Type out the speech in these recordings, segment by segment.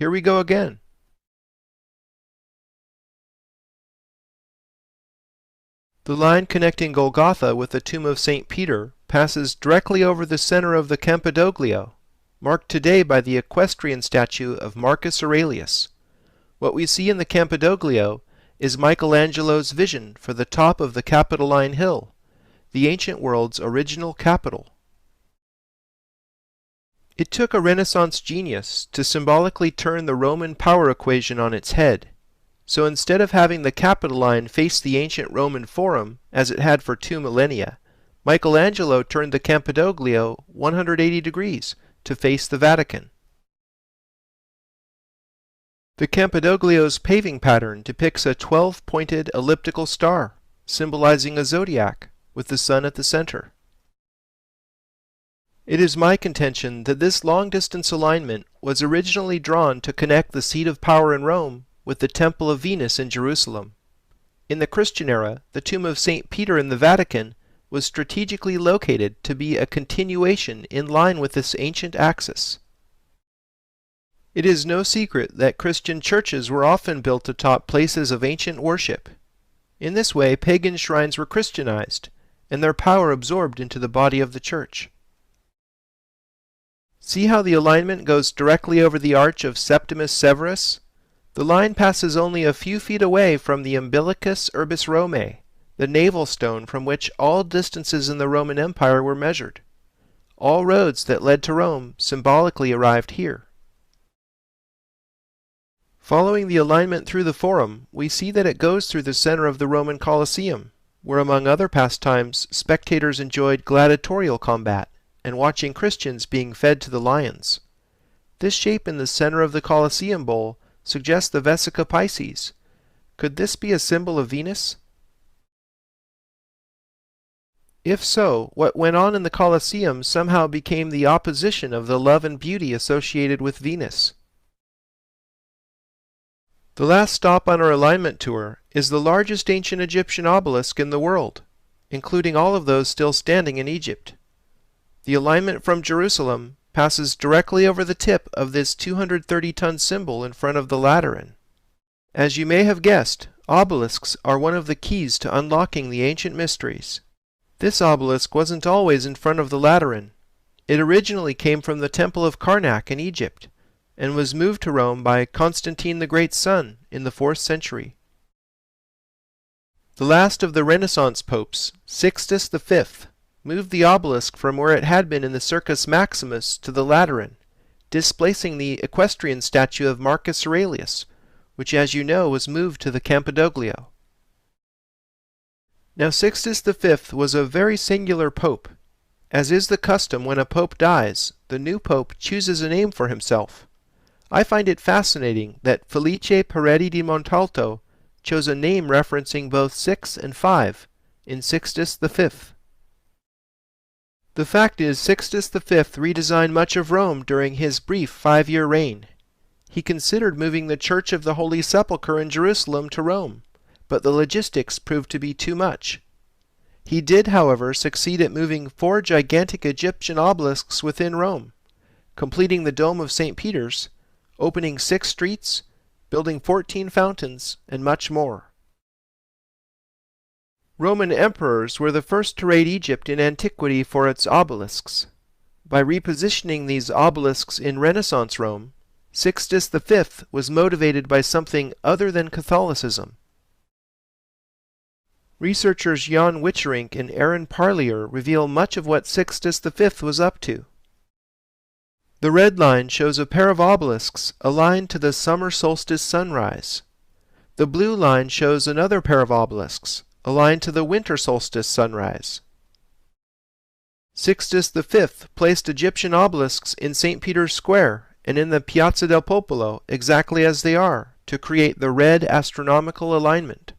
Here we go again. The line connecting Golgotha with the tomb of St. Peter passes directly over the center of the Campidoglio, marked today by the equestrian statue of Marcus Aurelius. What we see in the Campidoglio is Michelangelo's vision for the top of the Capitoline Hill, the ancient world's original capital. It took a Renaissance genius to symbolically turn the Roman power equation on its head. So instead of having the Capitoline face the ancient Roman Forum, as it had for 2 millennia, Michelangelo turned the Campidoglio 180 degrees to face the Vatican. The Campidoglio's paving pattern depicts a 12-pointed elliptical star, symbolizing a zodiac, with the sun at the center. It is my contention that this long-distance alignment was originally drawn to connect the seat of power in Rome with the Temple of Venus in Jerusalem. In the Christian era, the tomb of St. Peter in the Vatican was strategically located to be a continuation in line with this ancient axis. It is no secret that Christian churches were often built atop places of ancient worship. In this way, pagan shrines were Christianized, and their power absorbed into the body of the church. See how the alignment goes directly over the arch of Septimus Severus? The line passes only a few feet away from the Umbilicus Urbis Romae, the navel stone from which all distances in the Roman Empire were measured. All roads that led to Rome symbolically arrived here. Following the alignment through the Forum, we see that it goes through the center of the Roman Colosseum, where among other pastimes, spectators enjoyed gladiatorial combat and watching Christians being fed to the lions. This shape in the center of the Colosseum bowl suggests the Vesica Pisces. Could this be a symbol of Venus? If so, what went on in the Colosseum somehow became the opposition of the love and beauty associated with Venus. The last stop on our alignment tour is the largest ancient Egyptian obelisk in the world, including all of those still standing in Egypt. The alignment from Jerusalem passes directly over the tip of this 230-ton symbol in front of the Lateran. As you may have guessed, obelisks are one of the keys to unlocking the ancient mysteries. This obelisk wasn't always in front of the Lateran. It originally came from the Temple of Karnak in Egypt, and was moved to Rome by Constantine the Great's son in the 4th century. The last of the Renaissance popes, Sixtus V, moved the obelisk from where it had been in the Circus Maximus to the Lateran, displacing the equestrian statue of Marcus Aurelius, which, as you know, was moved to the Campidoglio. Now Sixtus V was a very singular pope. As is the custom when a pope dies, the new pope chooses a name for himself. I find it fascinating that Felice Peretti di Montalto chose a name referencing both 6 and 5 in Sixtus V. The fact is, Sixtus V redesigned much of Rome during his brief 5-year reign. He considered moving the Church of the Holy Sepulchre in Jerusalem to Rome, but the logistics proved to be too much. He did, however, succeed at moving 4 gigantic Egyptian obelisks within Rome, completing the Dome of St. Peter's, opening 6 streets, building 14 fountains, and much more. Roman emperors were the first to rate Egypt in antiquity for its obelisks. By repositioning these obelisks in Renaissance Rome, Sixtus V was motivated by something other than Catholicism. Researchers Jan Witcherink and Aaron Parlier reveal much of what Sixtus V was up to. The red line shows a pair of obelisks aligned to the summer solstice sunrise. The blue line shows another pair of obelisks aligned to the winter solstice sunrise. Sixtus V placed Egyptian obelisks in St. Peter's Square and in the Piazza del Popolo exactly as they are, to create the red astronomical alignment.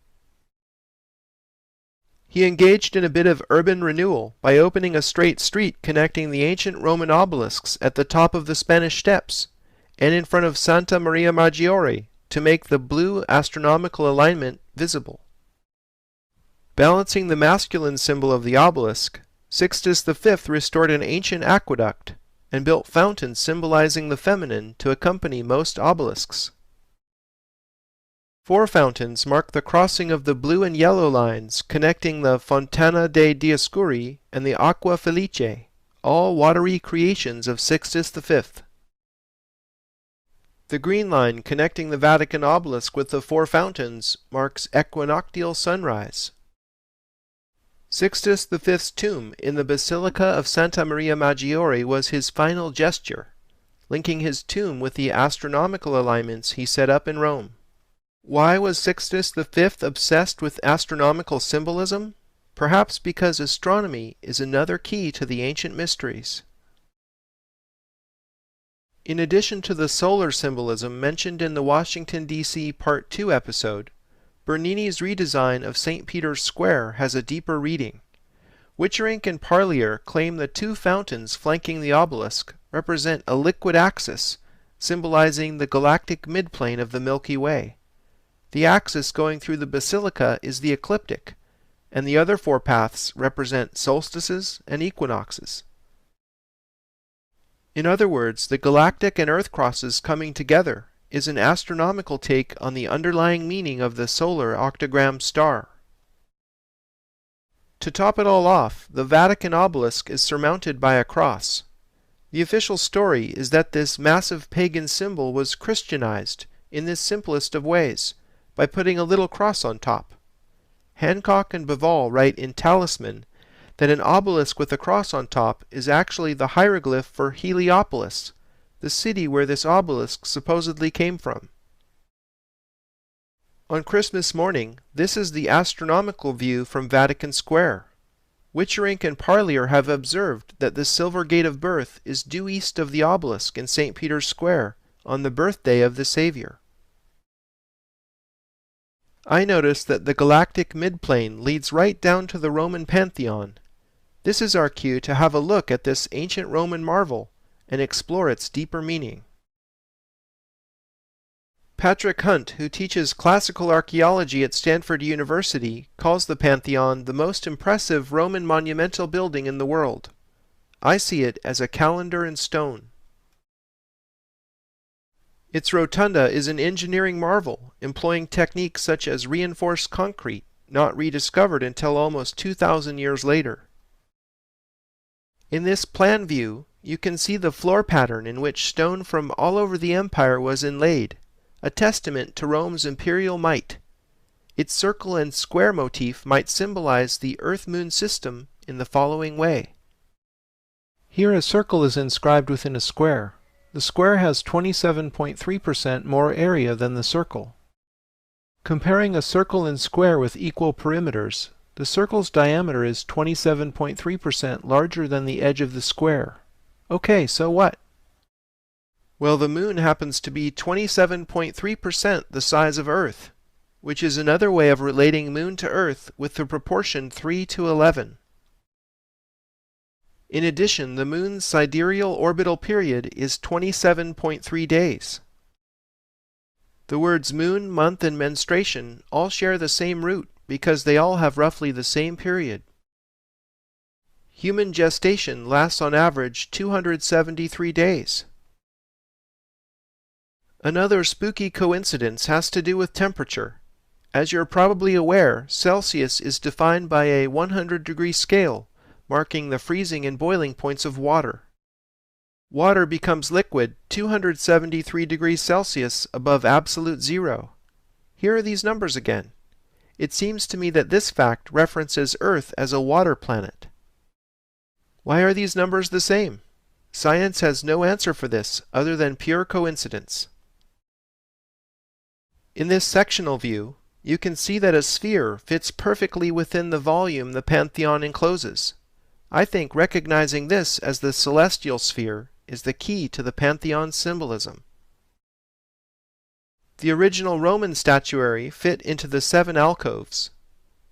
He engaged in a bit of urban renewal by opening a straight street connecting the ancient Roman obelisks at the top of the Spanish Steps and in front of Santa Maria Maggiore to make the blue astronomical alignment visible. Balancing the masculine symbol of the obelisk, Sixtus V restored an ancient aqueduct, and built fountains symbolizing the feminine to accompany most obelisks. 4 fountains mark the crossing of the blue and yellow lines connecting the Fontana dei Dioscuri and the Aqua Felice, all watery creations of Sixtus V. The green line connecting the Vatican obelisk with the 4 fountains marks equinoctial sunrise. Sixtus V's tomb in the Basilica of Santa Maria Maggiore was his final gesture, linking his tomb with the astronomical alignments he set up in Rome. Why was Sixtus V obsessed with astronomical symbolism? Perhaps because astronomy is another key to the ancient mysteries. In addition to the solar symbolism mentioned in the Washington, D.C. Part 2 episode, Bernini's redesign of St. Peter's Square has a deeper reading. Witcherink and Parlier claim the 2 fountains flanking the obelisk represent a liquid axis, symbolizing the galactic midplane of the Milky Way. The axis going through the basilica is the ecliptic, and the other 4 paths represent solstices and equinoxes. In other words, the galactic and earth crosses coming together is an astronomical take on the underlying meaning of the solar octagram star. To top it all off, the Vatican obelisk is surmounted by a cross. The official story is that this massive pagan symbol was Christianized in this simplest of ways, by putting a little cross on top. Hancock and Bevall write in Talisman that an obelisk with a cross on top is actually the hieroglyph for Heliopolis, the city where this obelisk supposedly came from. On Christmas morning, this is the astronomical view from Vatican Square. Witcherink and Parlier have observed that the silver gate of birth is due east of the obelisk in St. Peter's Square on the birthday of the Savior. I notice that the galactic midplane leads right down to the Roman Pantheon. This is our cue to have a look at this ancient Roman marvel and explore its deeper meaning. Patrick Hunt, who teaches classical archaeology at Stanford University, calls the Pantheon the most impressive Roman monumental building in the world. I see it as a calendar in stone. Its rotunda is an engineering marvel, employing techniques such as reinforced concrete, not rediscovered until almost 2,000 years later. In this plan view, you can see the floor pattern in which stone from all over the empire was inlaid, a testament to Rome's imperial might. Its circle and square motif might symbolize the Earth-Moon system in the following way. Here a circle is inscribed within a square. The square has 27.3% more area than the circle. Comparing a circle and square with equal perimeters, the circle's diameter is 27.3% larger than the edge of the square. Okay, so what? Well, the moon happens to be 27.3% the size of Earth, which is another way of relating moon to Earth with the proportion 3:11. In addition, the moon's sidereal orbital period is 27.3 days. The words moon, month, and menstruation all share the same root because they all have roughly the same period. Human gestation lasts on average 273 days. Another spooky coincidence has to do with temperature. As you're probably aware, Celsius is defined by a 100-degree scale, marking the freezing and boiling points of water. Water becomes liquid 273 degrees Celsius above absolute zero. Here are these numbers again. It seems to me that this fact references Earth as a water planet. Why are these numbers the same? Science has no answer for this other than pure coincidence. In this sectional view, you can see that a sphere fits perfectly within the volume the Pantheon encloses. I think recognizing this as the celestial sphere is the key to the Pantheon's symbolism. The original Roman statuary fit into the 7 alcoves.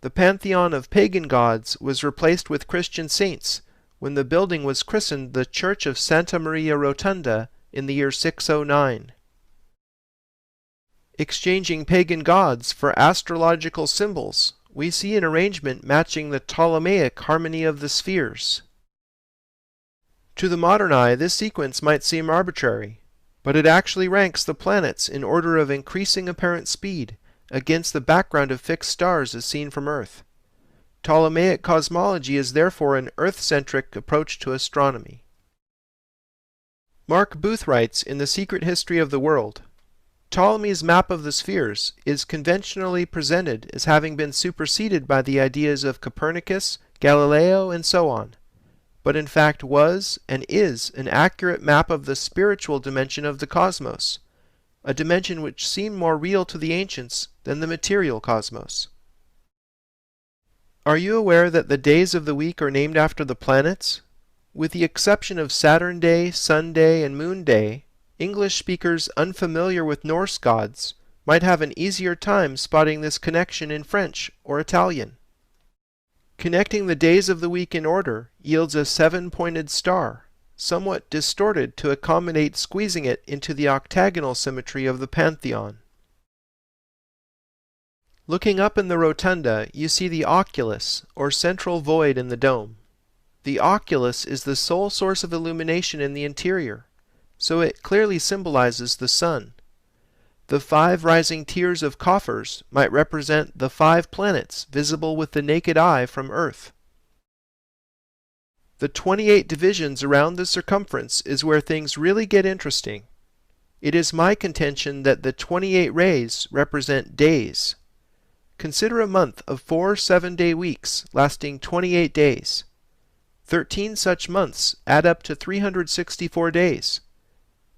The pantheon of pagan gods was replaced with Christian saints when the building was christened the Church of Santa Maria Rotunda in the year 609. Exchanging pagan gods for astrological symbols, we see an arrangement matching the Ptolemaic harmony of the spheres. To the modern eye, this sequence might seem arbitrary, but it actually ranks the planets in order of increasing apparent speed against the background of fixed stars as seen from Earth. Ptolemaic cosmology is therefore an Earth-centric approach to astronomy. Mark Booth writes in The Secret History of the World, Ptolemy's map of the spheres is conventionally presented as having been superseded by the ideas of Copernicus, Galileo, and so on, but in fact was and is an accurate map of the spiritual dimension of the cosmos, a dimension which seemed more real to the ancients than the material cosmos. Are you aware that the days of the week are named after the planets? With the exception of Saturn Day, Sun Day, and Moon Day, English speakers unfamiliar with Norse gods might have an easier time spotting this connection in French or Italian. Connecting the days of the week in order yields a seven-pointed star, somewhat distorted to accommodate squeezing it into the octagonal symmetry of the pantheon. Looking up in the rotunda, you see the oculus, or central void in the dome. The oculus is the sole source of illumination in the interior, so it clearly symbolizes the sun. The 5 rising tiers of coffers might represent the 5 planets visible with the naked eye from Earth. The 28 divisions around the circumference is where things really get interesting. It is my contention that the 28 rays represent days. Consider a month of 4 7-day weeks lasting 28 days. 13 such months add up to 364 days.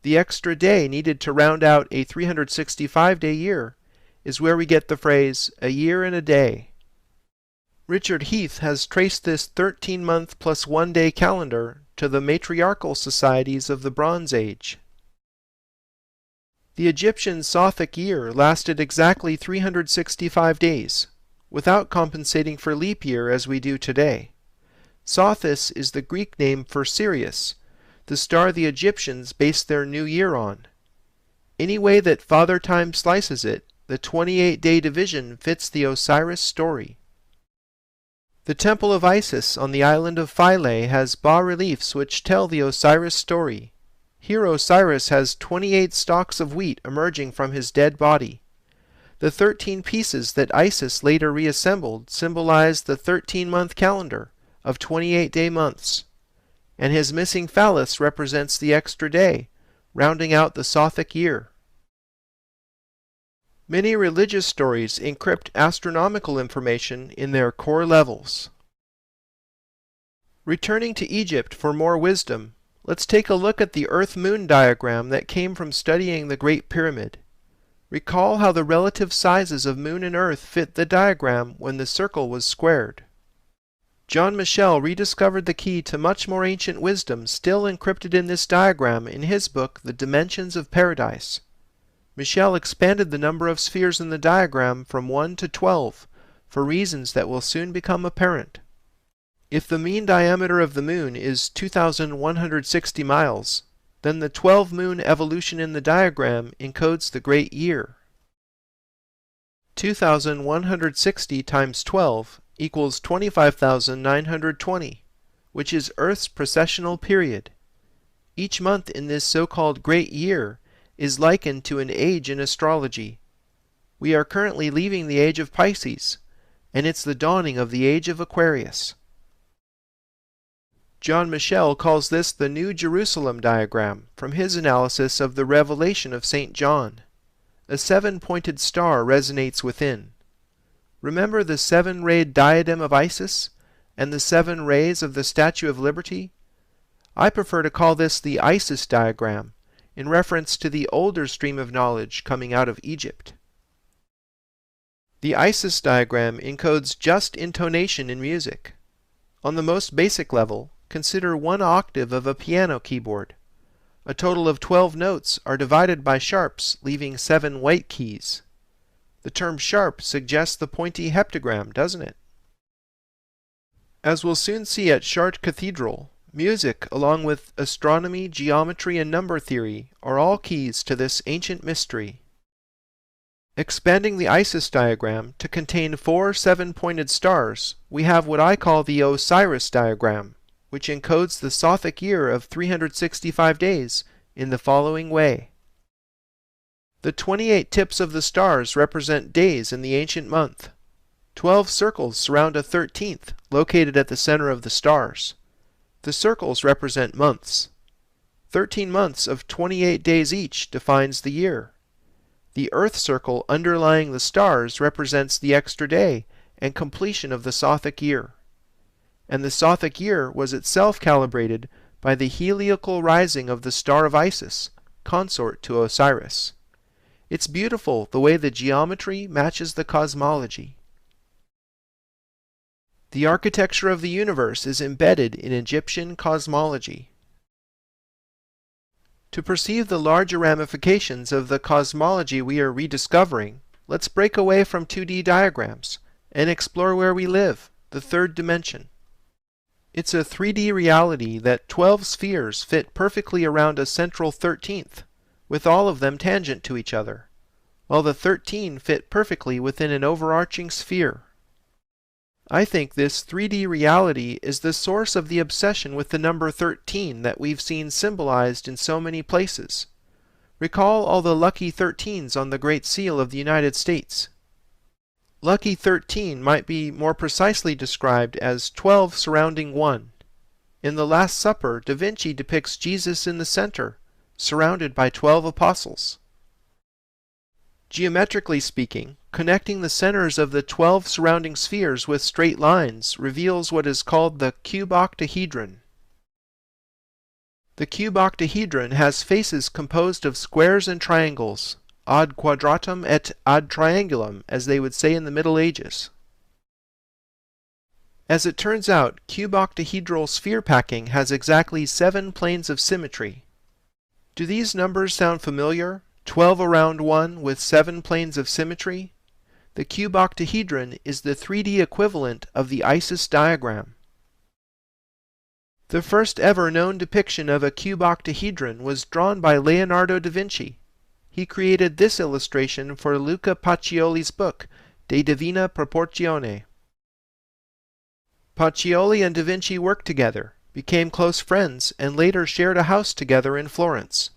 The extra day needed to round out a 365-day year is where we get the phrase, a year and a day. Richard Heath has traced this 13-month plus 1-day calendar to the matriarchal societies of the Bronze Age. The Egyptian Sothic year lasted exactly 365 days, without compensating for leap year as we do today. Sothis is the Greek name for Sirius, the star the Egyptians based their new year on. Any way that Father Time slices it, the 28-day division fits the Osiris story. The Temple of Isis on the island of Philae has bas-reliefs which tell the Osiris story. Here Osiris has 28 stalks of wheat emerging from his dead body. The 13 pieces that Isis later reassembled symbolize the 13-month calendar of 28-day months, and his missing phallus represents the extra day, rounding out the Sothic year. Many religious stories encrypt astronomical information in their core levels. Returning to Egypt for more wisdom, let's take a look at the Earth-Moon diagram that came from studying the Great Pyramid. Recall how the relative sizes of Moon and Earth fit the diagram when the circle was squared. John Michell rediscovered the key to much more ancient wisdom still encrypted in this diagram in his book, The Dimensions of Paradise. Michell expanded the number of spheres in the diagram from 1 to 12 for reasons that will soon become apparent. If the mean diameter of the Moon is 2,160 miles, then the 12-moon evolution in the diagram encodes the great year. 2,160 times 12 equals 25,920, which is Earth's precessional period. Each month in this so-called great year is likened to an age in astrology. We are currently leaving the age of Pisces, and it's the dawning of the age of Aquarius. John Michell calls this the New Jerusalem diagram from his analysis of the Revelation of St. John. A 7-pointed star resonates within. Remember the 7-rayed diadem of Isis and the 7 rays of the Statue of Liberty? I prefer to call this the Isis diagram, in reference to the older stream of knowledge coming out of Egypt. The Isis diagram encodes just intonation in music. On the most basic level, consider 1 octave of a piano keyboard. A total of 12 notes are divided by sharps, leaving 7 white keys. The term sharp suggests the pointy heptagram, doesn't it? As we'll soon see at Chartres Cathedral, music, along with astronomy, geometry, and number theory, are all keys to this ancient mystery. Expanding the Isis diagram to contain 4 7-pointed stars, we have what I call the Osiris diagram. which encodes the Sothic year of 365 days in the following way. The 28 tips of the stars represent days in the ancient month. 12 circles surround a 13th, located at the center of the stars. The circles represent months. 13 months of 28 days each defines the year. The Earth circle underlying the stars represents the extra day and completion of the Sothic year. And the Sothic year was itself calibrated by the heliacal rising of the star of Isis, consort to Osiris. It's beautiful the way the geometry matches the cosmology. The architecture of the universe is embedded in Egyptian cosmology. To perceive the larger ramifications of the cosmology we are rediscovering, let's break away from 2D diagrams and explore where we live, the third dimension. It's a 3D reality that 12 spheres fit perfectly around a central 13th, with all of them tangent to each other, while the 13 fit perfectly within an overarching sphere. I think this 3D reality is the source of the obsession with the number 13 that we've seen symbolized in so many places. Recall all the lucky 13s on the Great Seal of the United States. Lucky 13 might be more precisely described as 12 surrounding 1. In the Last Supper, Da Vinci depicts Jesus in the center, surrounded by 12 apostles. Geometrically speaking, connecting the centers of the 12 surrounding spheres with straight lines reveals what is called the cuboctahedron. The cuboctahedron has faces composed of squares and triangles, ad quadratum et ad triangulum, as they would say in the Middle Ages. As it turns out, cuboctahedral sphere packing has exactly 7 planes of symmetry. Do these numbers sound familiar? 12 around 1 with 7 planes of symmetry? The cuboctahedron is the 3D equivalent of the Isis diagram. The first ever known depiction of a cuboctahedron was drawn by Leonardo da Vinci. He created this illustration for Luca Pacioli's book, De Divina Proportione. Pacioli and da Vinci worked together, became close friends, and later shared a house together in Florence.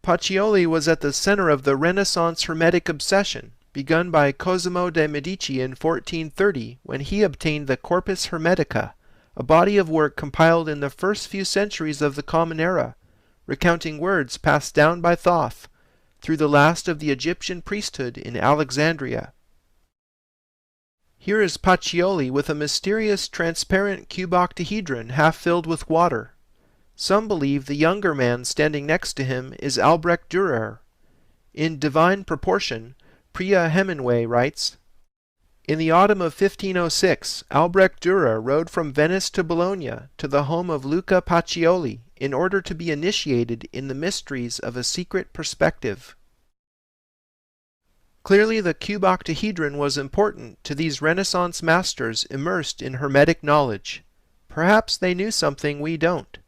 Pacioli was at the center of the Renaissance Hermetic obsession, begun by Cosimo de' Medici in 1430 when he obtained the Corpus Hermetica, a body of work compiled in the first few centuries of the Common Era, recounting words passed down by Thoth through the last of the Egyptian priesthood in Alexandria. Here is Pacioli with a mysterious transparent cuboctahedron half filled with water. Some believe the younger man standing next to him is Albrecht Dürer. In Divine Proportion, Priya Hemingway writes, "In the autumn of 1506, Albrecht Dürer rode from Venice to Bologna to the home of Luca Pacioli in order to be initiated in the mysteries of a secret perspective." Clearly the cuboctahedron was important to these Renaissance masters immersed in Hermetic knowledge. Perhaps they knew something we don't.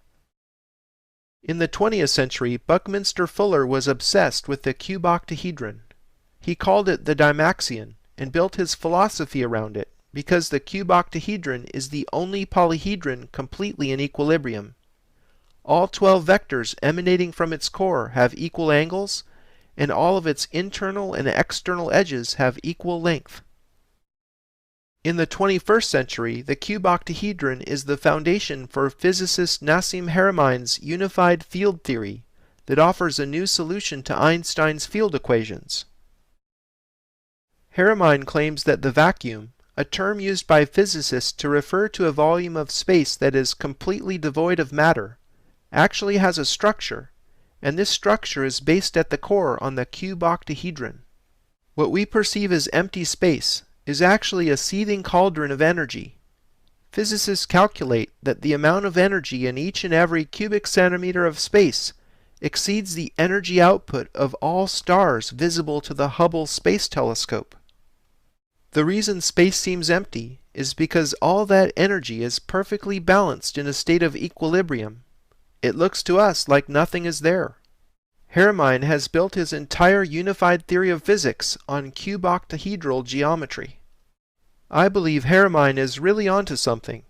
In the 20th century, Buckminster Fuller was obsessed with the cuboctahedron. He called it the Dymaxion and built his philosophy around it, because the cuboctahedron is the only polyhedron completely in equilibrium. All 12 vectors emanating from its core have equal angles, and all of its internal and external edges have equal length. In the 21st century, the cuboctahedron is the foundation for physicist Nassim Haramein's unified field theory that offers a new solution to Einstein's field equations. Haramein claims that the vacuum, a term used by physicists to refer to a volume of space that is completely devoid of matter, actually has a structure, and this structure is based at the core on the cuboctahedron. What we perceive as empty space is actually a seething cauldron of energy. Physicists calculate that the amount of energy in each and every cubic centimeter of space exceeds the energy output of all stars visible to the Hubble Space Telescope. The reason space seems empty is because all that energy is perfectly balanced in a state of equilibrium. It looks to us like nothing is there. Haramein has built his entire unified theory of physics on cuboctahedral geometry. I believe Haramein is really onto something.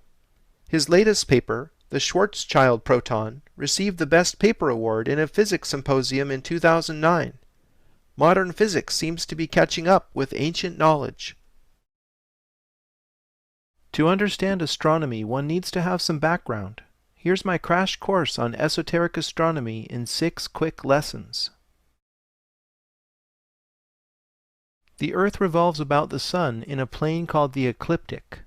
His latest paper, The Schwarzschild proton received the Best Paper Award in a physics symposium in 2009. Modern physics seems to be catching up with ancient knowledge. To understand astronomy, one needs to have some background. Here's my crash course on esoteric astronomy in 6 quick lessons. The Earth revolves about the Sun in a plane called the ecliptic.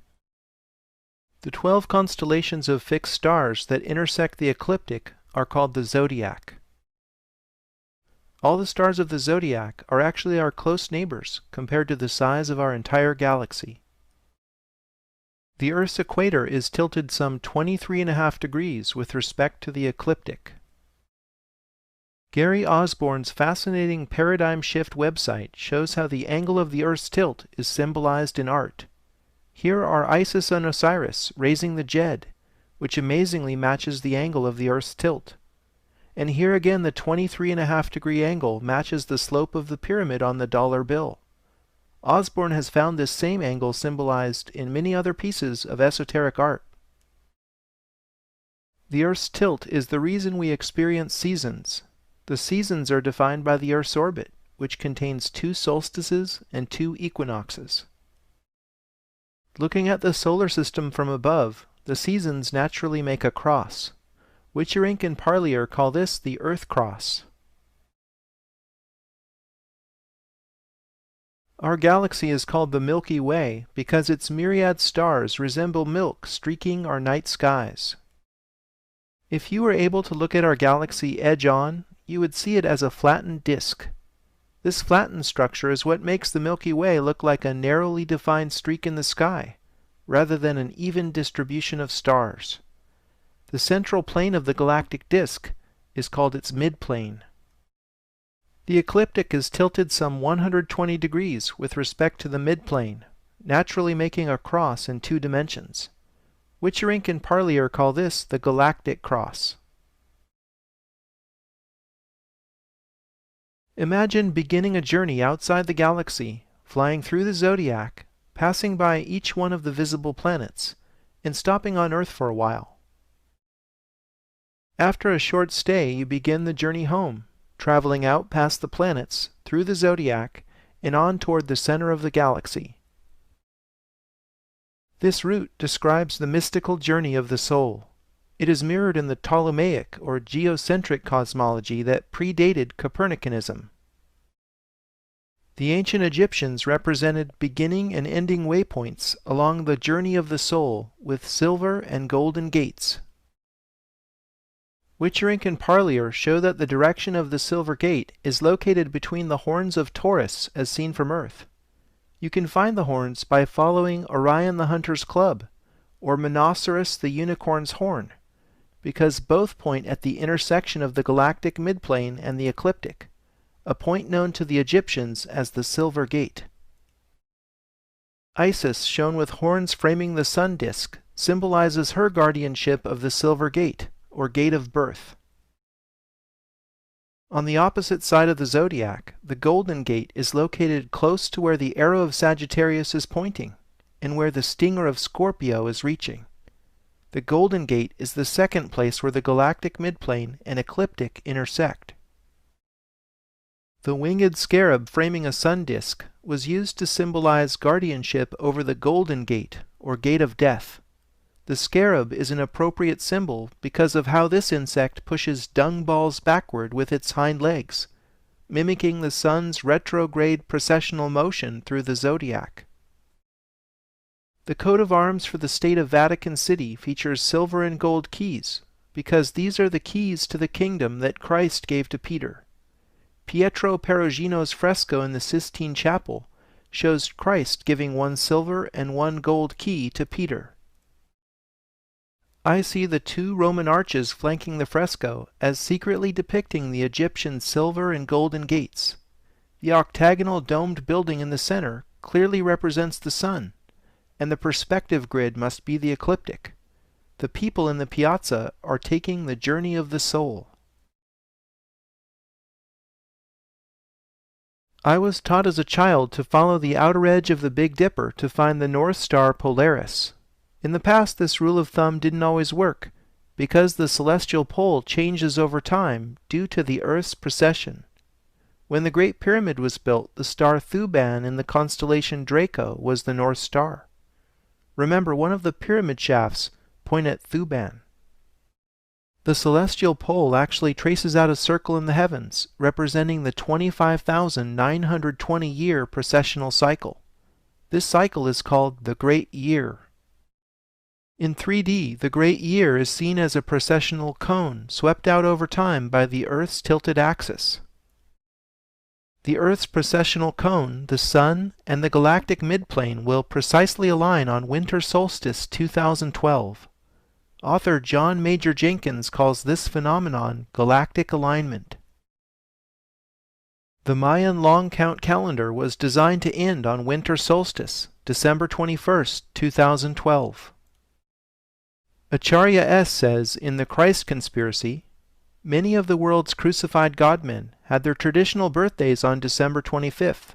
The 12 constellations of fixed stars that intersect the ecliptic are called the zodiac. All the stars of the zodiac are actually our close neighbors compared to the size of our entire galaxy. The Earth's equator is tilted some 23.5 degrees with respect to the ecliptic. Gary Osborne's fascinating Paradigm Shift website shows how the angle of the Earth's tilt is symbolized in art. Here are Isis and Osiris raising the Jed, which amazingly matches the angle of the Earth's tilt. And here again the 23.5 degree angle matches the slope of the pyramid on the dollar bill. Osborne has found this same angle symbolized in many other pieces of esoteric art. The Earth's tilt is the reason we experience seasons. The seasons are defined by the Earth's orbit, which contains 2 solstices and 2 equinoxes. Looking at the solar system from above, the seasons naturally make a cross. Witcherink and Parlier call this the Earth Cross. Our galaxy is called the Milky Way because its myriad stars resemble milk streaking our night skies. If you were able to look at our galaxy edge-on, you would see it as a flattened disk. This flattened structure is what makes the Milky Way look like a narrowly defined streak in the sky, rather than an even distribution of stars. The central plane of the galactic disk is called its midplane. The ecliptic is tilted some 120 degrees with respect to the midplane, naturally making a cross in 2 dimensions. Witcherink and Parlier call this the galactic cross. Imagine beginning a journey outside the galaxy, flying through the zodiac, passing by each one of the visible planets, and stopping on Earth for a while. After a short stay, you begin the journey home, traveling out past the planets, through the zodiac, and on toward the center of the galaxy. This route describes the mystical journey of the soul. It is mirrored in the Ptolemaic or geocentric cosmology that predated Copernicanism. The ancient Egyptians represented beginning and ending waypoints along the journey of the soul with silver and golden gates. Witcherink and Parlier show that the direction of the Silver Gate is located between the horns of Taurus as seen from Earth. You can find the horns by following Orion the Hunter's Club, or Monoceros the Unicorn's Horn, because both point at the intersection of the galactic midplane and the ecliptic, a point known to the Egyptians as the Silver Gate. Isis, shown with horns framing the sun disk, symbolizes her guardianship of the Silver Gate, or Gate of Birth. On the opposite side of the zodiac, the Golden Gate is located close to where the arrow of Sagittarius is pointing, and where the stinger of Scorpio is reaching. The Golden Gate is the second place where the galactic midplane and ecliptic intersect. The winged scarab framing a sun disk was used to symbolize guardianship over the Golden Gate, or Gate of Death. The scarab is an appropriate symbol because of how this insect pushes dung balls backward with its hind legs, mimicking the sun's retrograde precessional motion through the zodiac. The coat of arms for the state of Vatican City features silver and gold keys, because these are the keys to the kingdom that Christ gave to Peter. Pietro Perugino's fresco in the Sistine Chapel shows Christ giving 1 silver and 1 gold key to Peter. I see the 2 Roman arches flanking the fresco as secretly depicting the Egyptian silver and golden gates. The octagonal domed building in the center clearly represents the sun, and the perspective grid must be the ecliptic. The people in the piazza are taking the journey of the soul. I was taught as a child to follow the outer edge of the Big Dipper to find the North Star Polaris. In the past, this rule of thumb didn't always work, because the celestial pole changes over time due to the Earth's precession. When the Great Pyramid was built, the star Thuban in the constellation Draco was the North Star. Remember, one of the pyramid shafts point at Thuban. The celestial pole actually traces out a circle in the heavens, representing the 25,920-year precessional cycle. This cycle is called the Great Year. In 3D, the Great Year is seen as a precessional cone swept out over time by the Earth's tilted axis. The Earth's precessional cone, the Sun, and the galactic midplane will precisely align on winter solstice 2012. Author John Major Jenkins calls this phenomenon galactic alignment. The Mayan long count calendar was designed to end on winter solstice, December 21, 2012. Acharya S. says in The Christ Conspiracy, many of the world's crucified godmen had their traditional birthdays on December 25th.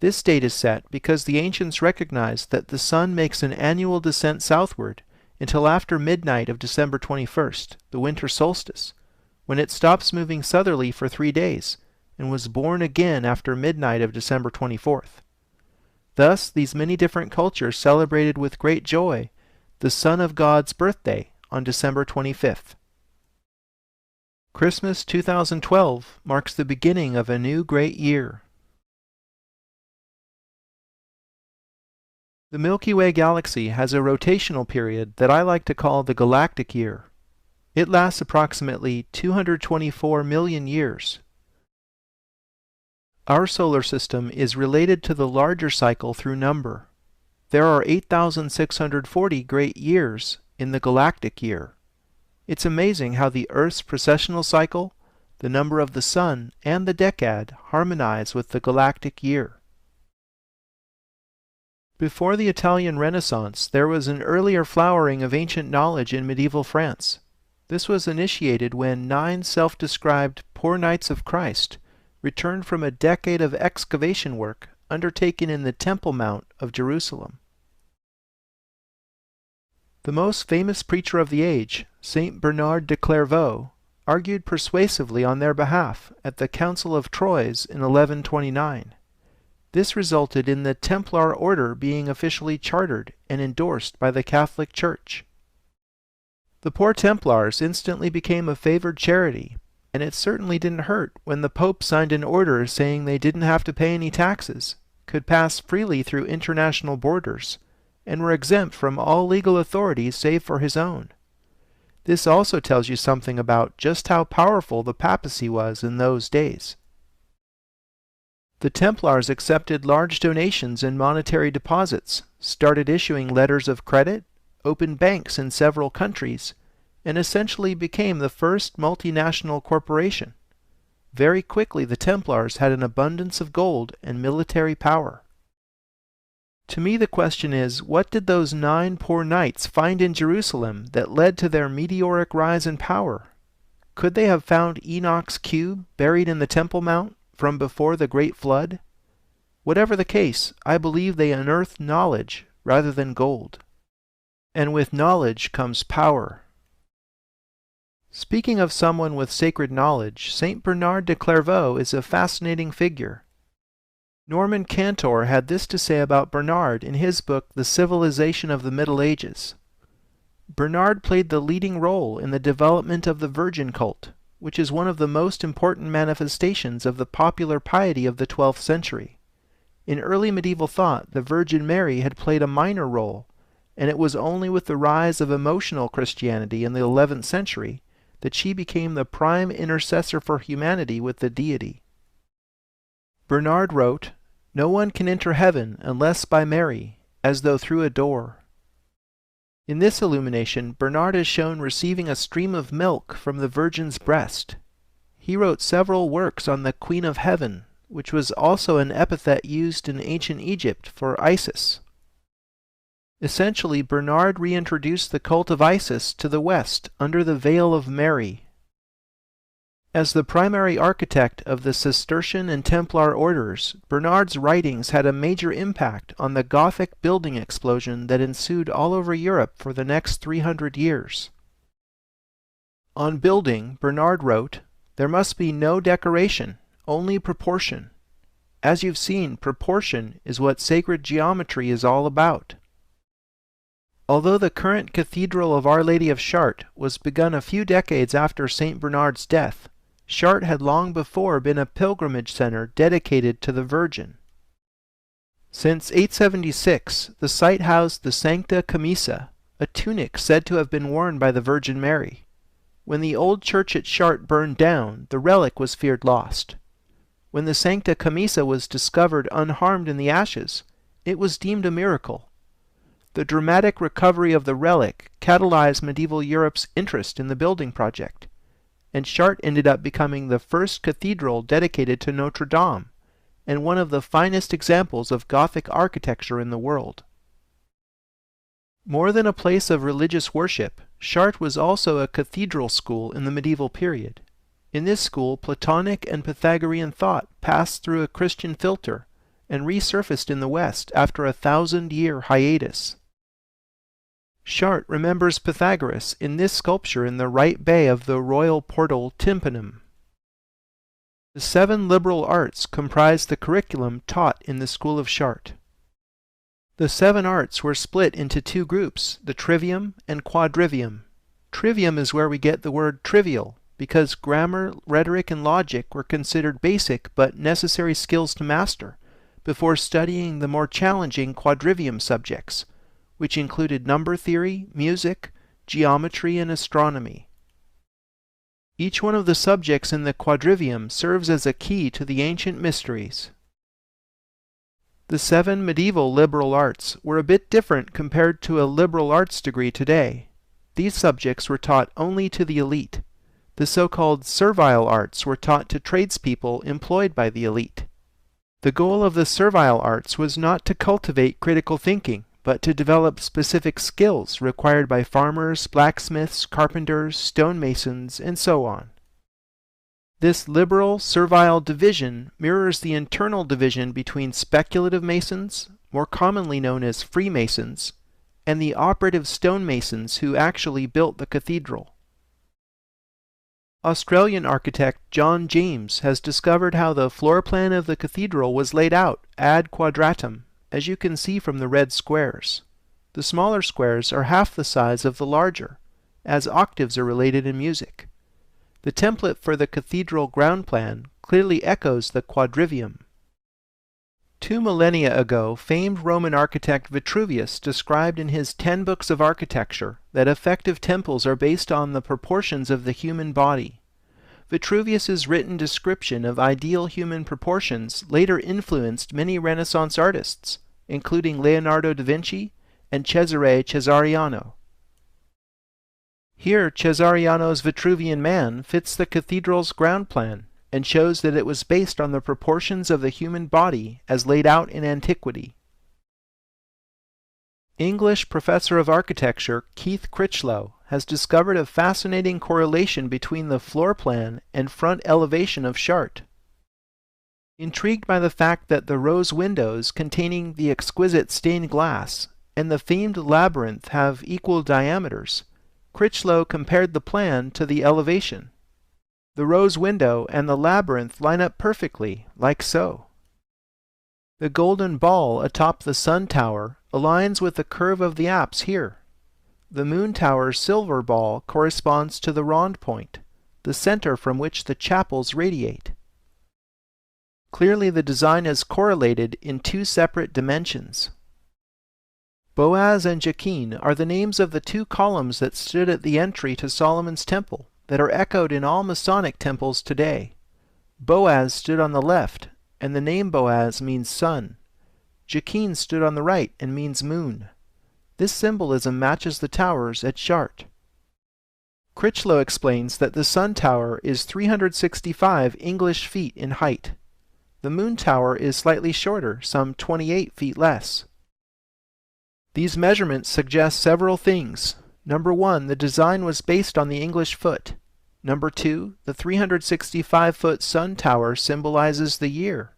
This date is set because the ancients recognized that the sun makes an annual descent southward until after midnight of December 21st, the winter solstice, when it stops moving southerly for 3 days, and was born again after midnight of December 24th. Thus, these many different cultures celebrated with great joy the Son of God's birthday on December 25th. Christmas 2012 marks the beginning of a new great year. The Milky Way galaxy has a rotational period that I like to call the galactic year. It lasts approximately 224 million years. Our solar system is related to the larger cycle through number. There are 8,640 great years in the galactic year. It's amazing how the Earth's precessional cycle, the number of the Sun, and the decad harmonize with the galactic year. Before the Italian Renaissance, there was an earlier flowering of ancient knowledge in medieval France. This was initiated when 9 self-described poor knights of Christ returned from a decade of excavation work undertaken in the Temple Mount of Jerusalem. The most famous preacher of the age, Saint Bernard de Clairvaux, argued persuasively on their behalf at the Council of Troyes in 1129. This resulted in the Templar order being officially chartered and endorsed by the Catholic Church. The poor Templars instantly became a favored charity, and it certainly didn't hurt when the Pope signed an order saying they didn't have to pay any taxes, could pass freely through international borders, and were exempt from all legal authorities save for his own. This also tells you something about just how powerful the papacy was in those days. The Templars accepted large donations and monetary deposits, started issuing letters of credit, opened banks in several countries, and essentially became the first multinational corporation. Very quickly the Templars had an abundance of gold and military power. To me the question is, what did those 9 poor knights find in Jerusalem that led to their meteoric rise in power? Could they have found Enoch's cube buried in the Temple Mount from before the Great Flood? Whatever the case, I believe they unearthed knowledge rather than gold. And with knowledge comes power. Speaking of someone with sacred knowledge, Saint Bernard de Clairvaux is a fascinating figure. Norman Cantor had this to say about Bernard in his book The Civilization of the Middle Ages. Bernard played the leading role in the development of the Virgin cult, which is one of the most important manifestations of the popular piety of the 12th century. In early medieval thought, the Virgin Mary had played a minor role, and it was only with the rise of emotional Christianity in the 11th century that she became the prime intercessor for humanity with the deity. Bernard wrote, "No one can enter heaven unless by Mary, as though through a door." In this illumination, Bernard is shown receiving a stream of milk from the Virgin's breast. He wrote several works on the Queen of Heaven, which was also an epithet used in ancient Egypt for Isis. Essentially, Bernard reintroduced the cult of Isis to the West under the veil of Mary. As the primary architect of the Cistercian and Templar orders, Bernard's writings had a major impact on the Gothic building explosion that ensued all over Europe for the next 300 years. On building, Bernard wrote, "There must be no decoration, only proportion. As you've seen, proportion is what sacred geometry is all about." Although the current Cathedral of Our Lady of Chartres was begun a few decades after St. Bernard's death, Chartres had long before been a pilgrimage center dedicated to the Virgin. Since 876, the site housed the Sancta Camisa, a tunic said to have been worn by the Virgin Mary. When the old church at Chartres burned down, the relic was feared lost. When the Sancta Camisa was discovered unharmed in the ashes, it was deemed a miracle. The dramatic recovery of the relic catalyzed medieval Europe's interest in the building project, and Chartres ended up becoming the first cathedral dedicated to Notre Dame, and one of the finest examples of Gothic architecture in the world. More than a place of religious worship, Chartres was also a cathedral school in the medieval period. In this school, Platonic and Pythagorean thought passed through a Christian filter and resurfaced in the West after a 1,000-year hiatus. Chartres remembers Pythagoras in this sculpture in the right bay of the royal portal tympanum. The 7 liberal arts comprise the curriculum taught in the School of Chartres. The 7 arts were split into 2 groups, the trivium and quadrivium. Trivium is where we get the word trivial, because grammar, rhetoric, and logic were considered basic but necessary skills to master, before studying the more challenging quadrivium subjects, which included number theory, music, geometry, and astronomy. Each one of the subjects in the quadrivium serves as a key to the ancient mysteries. The 7 medieval liberal arts were a bit different compared to a liberal arts degree today. These subjects were taught only to the elite. The so-called servile arts were taught to tradespeople employed by the elite. The goal of the servile arts was not to cultivate critical thinking, but to develop specific skills required by farmers, blacksmiths, carpenters, stonemasons, and so on. This liberal, servile division mirrors the internal division between speculative masons, more commonly known as Freemasons, and the operative stonemasons who actually built the cathedral. Australian architect John James has discovered how the floor plan of the cathedral was laid out ad quadratum, as you can see from the red squares. The smaller squares are half the size of the larger, as octaves are related in music. The template for the cathedral ground plan clearly echoes the quadrivium. 2 millennia ago, famed Roman architect Vitruvius described in his 10 Books of Architecture that effective temples are based on the proportions of the human body. Vitruvius's written description of ideal human proportions later influenced many Renaissance artists, including Leonardo da Vinci and Cesare Cesariano. Here, Cesariano's Vitruvian Man fits the cathedral's ground plan and shows that it was based on the proportions of the human body as laid out in antiquity. English professor of architecture Keith Critchlow has discovered a fascinating correlation between the floor plan and front elevation of Chartres. Intrigued by the fact that the rose windows containing the exquisite stained glass and the famed labyrinth have equal diameters, Critchlow compared the plan to the elevation. The rose window and the labyrinth line up perfectly, like so. The golden ball atop the sun tower aligns with the curve of the apse here. The moon tower's silver ball corresponds to the rond point, the center from which the chapels radiate. Clearly the design is correlated in 2 separate dimensions. Boaz and Jachin are the names of the 2 columns that stood at the entry to Solomon's temple that are echoed in all Masonic temples today. Boaz stood on the left, and the name Boaz means sun. Jachin stood on the right and means moon. This symbolism matches the towers at Chartres. Critchlow explains that the sun tower is 365 English feet in height. The moon tower is slightly shorter, some 28 feet less. These measurements suggest several things. Number 1, the design was based on the English foot. Number 2, the 365-foot sun tower symbolizes the year.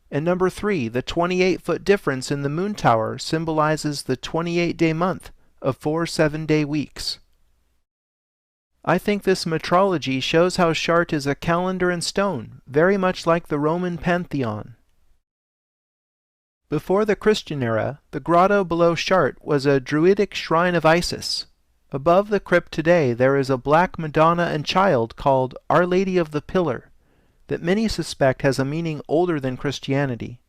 And number 3, the 28-foot difference in the moon tower symbolizes the 28-day month of 4 7-day weeks. I think this metrology shows how Chartres is a calendar in stone, very much like the Roman Pantheon. Before the Christian era, the grotto below Chartres was a druidic shrine of Isis. Above the crypt today there is a black Madonna and Child called Our Lady of the Pillar, that many suspect has a meaning older than Christianity.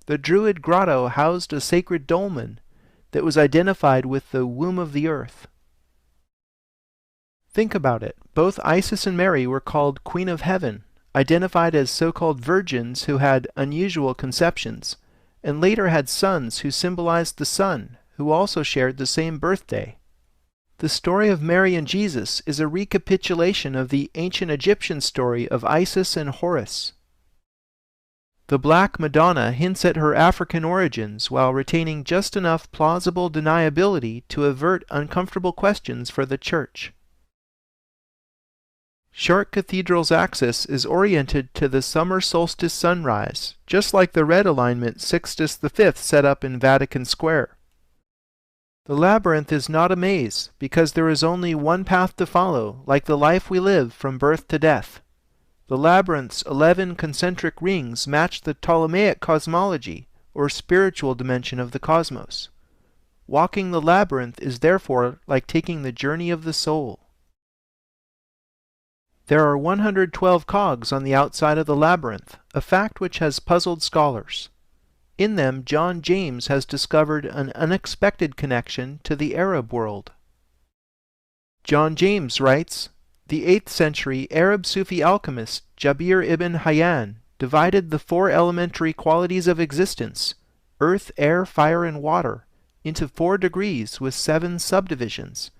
The Druid grotto housed a sacred dolmen that was identified with the womb of the earth. Think about it. Both Isis and Mary were called Queen of Heaven, identified as so-called virgins who had unusual conceptions, and later had sons who symbolized the sun, who also shared the same birthday. The story of Mary and Jesus is a recapitulation of the ancient Egyptian story of Isis and Horus. The Black Madonna hints at her African origins while retaining just enough plausible deniability to avert uncomfortable questions for the Church. Chartres Cathedral's axis is oriented to the summer solstice sunrise, just like the red alignment Sixtus V set up in Vatican Square. The labyrinth is not a maze, because there is only one path to follow, like the life we live from birth to death. The labyrinth's 11 concentric rings match the Ptolemaic cosmology, or spiritual dimension of the cosmos. Walking the labyrinth is therefore like taking the journey of the soul. There are 112 cogs on the outside of the labyrinth, a fact which has puzzled scholars. In them, John James has discovered an unexpected connection to the Arab world. John James writes, "The 8th century Arab Sufi alchemist Jabir ibn Hayyan divided the 4 elementary qualities of existence, earth, air, fire, and water, into 4 degrees with 7 subdivisions,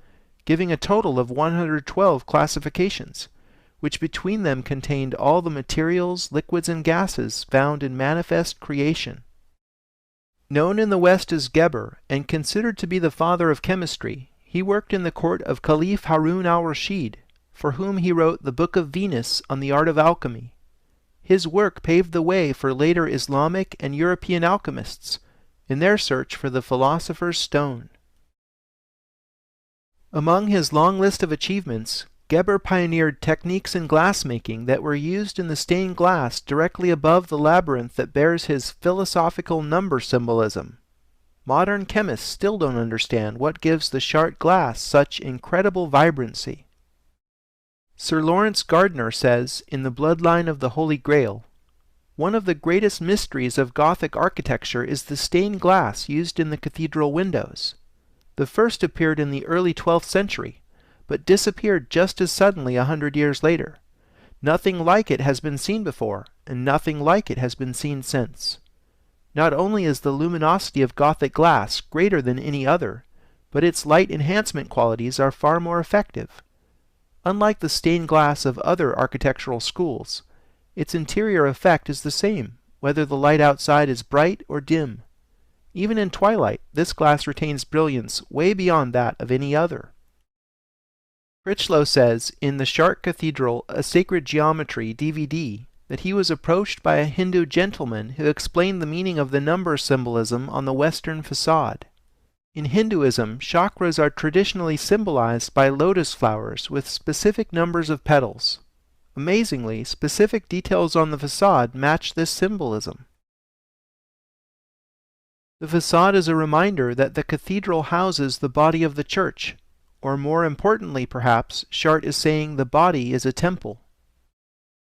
giving a total of 112 classifications, which between them contained all the materials, liquids, and gases found in manifest creation." Known in the West as Geber, and considered to be the father of chemistry, he worked in the court of Caliph Harun al-Rashid, for whom he wrote the Book of Venus on the art of alchemy. His work paved the way for later Islamic and European alchemists in their search for the philosopher's stone. Among his long list of achievements, Geber pioneered techniques in glassmaking that were used in the stained glass directly above the labyrinth that bears his philosophical number symbolism. Modern chemists still don't understand what gives the Chartres glass such incredible vibrancy. Sir Lawrence Gardner says, in The Bloodline of the Holy Grail, "One of the greatest mysteries of Gothic architecture is the stained glass used in the cathedral windows. The first appeared in the early 12th century, but disappeared just as suddenly 100 years later. Nothing like it has been seen before, and nothing like it has been seen since. Not only is the luminosity of Gothic glass greater than any other, but its light enhancement qualities are far more effective. Unlike the stained glass of other architectural schools, its interior effect is the same, whether the light outside is bright or dim. Even in twilight, this glass retains brilliance way beyond that of any other." Critchlow says in the Chartres Cathedral A Sacred Geometry DVD that he was approached by a Hindu gentleman who explained the meaning of the number symbolism on the western facade. In Hinduism, chakras are traditionally symbolized by lotus flowers with specific numbers of petals. Amazingly, specific details on the facade match this symbolism. The facade is a reminder that the cathedral houses the body of the church, or more importantly perhaps, Chartres is saying the body is a temple.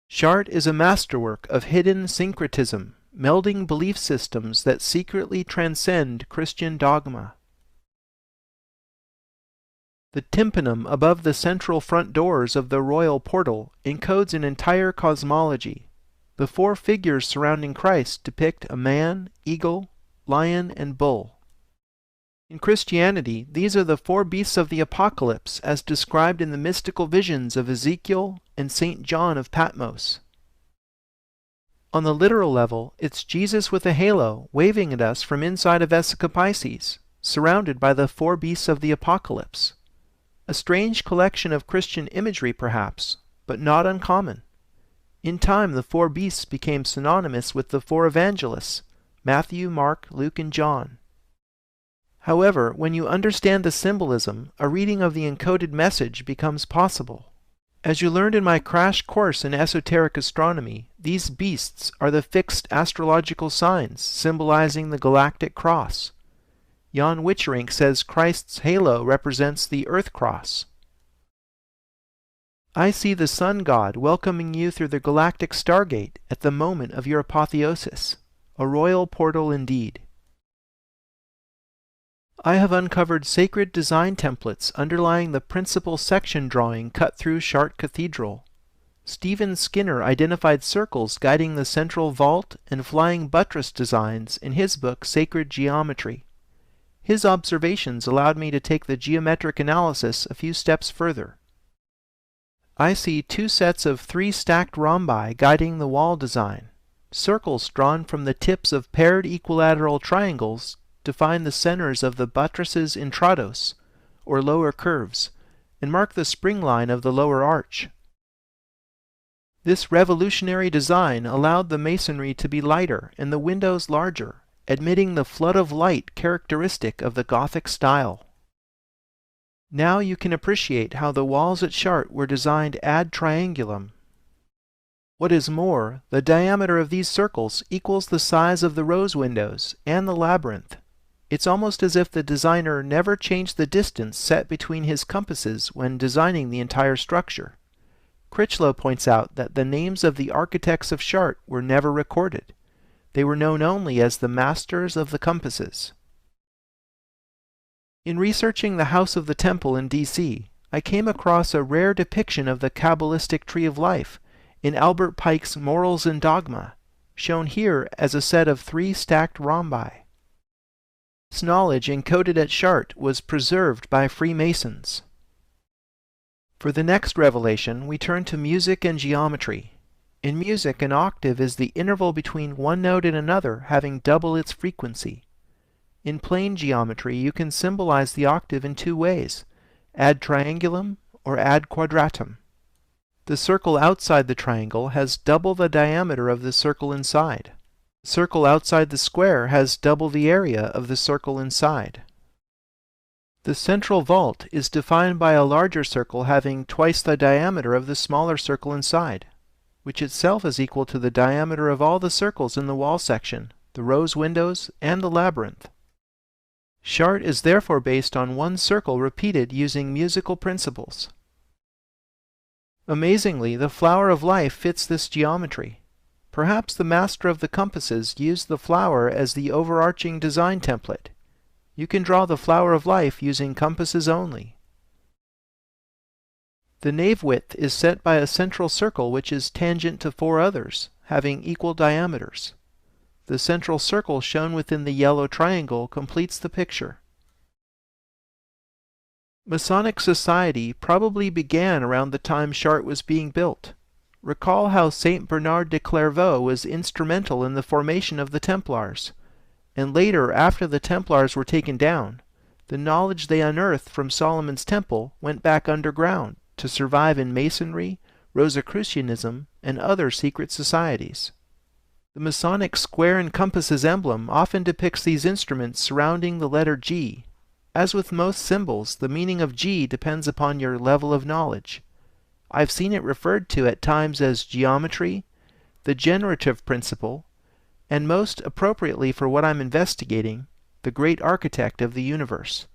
Chartres is a masterwork of hidden syncretism, melding belief systems that secretly transcend Christian dogma. The tympanum above the central front doors of the royal portal encodes an entire cosmology. The 4 figures surrounding Christ depict a man, eagle, lion, and bull. In Christianity, these are the 4 beasts of the Apocalypse as described in the mystical visions of Ezekiel and St. John of Patmos. On the literal level, it's Jesus with a halo waving at us from inside of Vesica Pisces, surrounded by the 4 beasts of the Apocalypse. A strange collection of Christian imagery perhaps, but not uncommon. In time the 4 beasts became synonymous with the 4 evangelists, Matthew, Mark, Luke, and John. However, when you understand the symbolism, a reading of the encoded message becomes possible. As you learned in my crash course in esoteric astronomy, these beasts are the fixed astrological signs symbolizing the galactic cross. Jan Witcherink says Christ's halo represents the Earth Cross. I see the Sun God welcoming you through the galactic stargate at the moment of your apotheosis, a royal portal indeed. I have uncovered sacred design templates underlying the principal section drawing cut through Chartres Cathedral. Stephen Skinner identified circles guiding the central vault and flying buttress designs in his book Sacred Geometry. His observations allowed me to take the geometric analysis a few steps further. I see 2 sets of 3 stacked rhombi guiding the wall design. Circles drawn from the tips of paired equilateral triangles define the centers of the buttresses intrados, or lower curves, and mark the spring line of the lower arch. This revolutionary design allowed the masonry to be lighter and the windows larger, admitting the flood of light characteristic of the Gothic style. Now you can appreciate how the walls at Chartres were designed ad triangulum. What is more, the diameter of these circles equals the size of the rose windows and the labyrinth. It's almost as if the designer never changed the distance set between his compasses when designing the entire structure. Critchlow points out that the names of the architects of Chartres were never recorded. They were known only as the masters of the compasses. In researching the House of the Temple in D.C., I came across a rare depiction of the Kabbalistic Tree of Life in Albert Pike's Morals and Dogma, shown here as a set of 3 stacked rhombi. This knowledge encoded at Chartres was preserved by Freemasons. For the next revelation, we turn to music and geometry. In music, an octave is the interval between one note and another having double its frequency. In plane geometry, you can symbolize the octave in 2 ways, ad triangulum or ad quadratum. The circle outside the triangle has double the diameter of the circle inside. The circle outside the square has double the area of the circle inside. The central vault is defined by a larger circle having twice the diameter of the smaller circle inside, which itself is equal to the diameter of all the circles in the wall section, the rose windows, and the labyrinth. Chartres is therefore based on one circle repeated using musical principles. Amazingly, the flower of life fits this geometry. Perhaps the master of the compasses used the flower as the overarching design template. You can draw the flower of life using compasses only. The nave width is set by a central circle which is tangent to 4 others, having equal diameters. The central circle shown within the yellow triangle completes the picture. Masonic society probably began around the time Chartres was being built. Recall how Saint Bernard de Clairvaux was instrumental in the formation of the Templars, and later, after the Templars were taken down, the knowledge they unearthed from Solomon's Temple went back underground to survive in Masonry, Rosicrucianism, and other secret societies. The Masonic square and compasses emblem often depicts these instruments surrounding the letter G. As with most symbols, the meaning of G depends upon your level of knowledge. I've seen it referred to at times as geometry, the generative principle, and most appropriately for what I'm investigating, the great architect of the universe.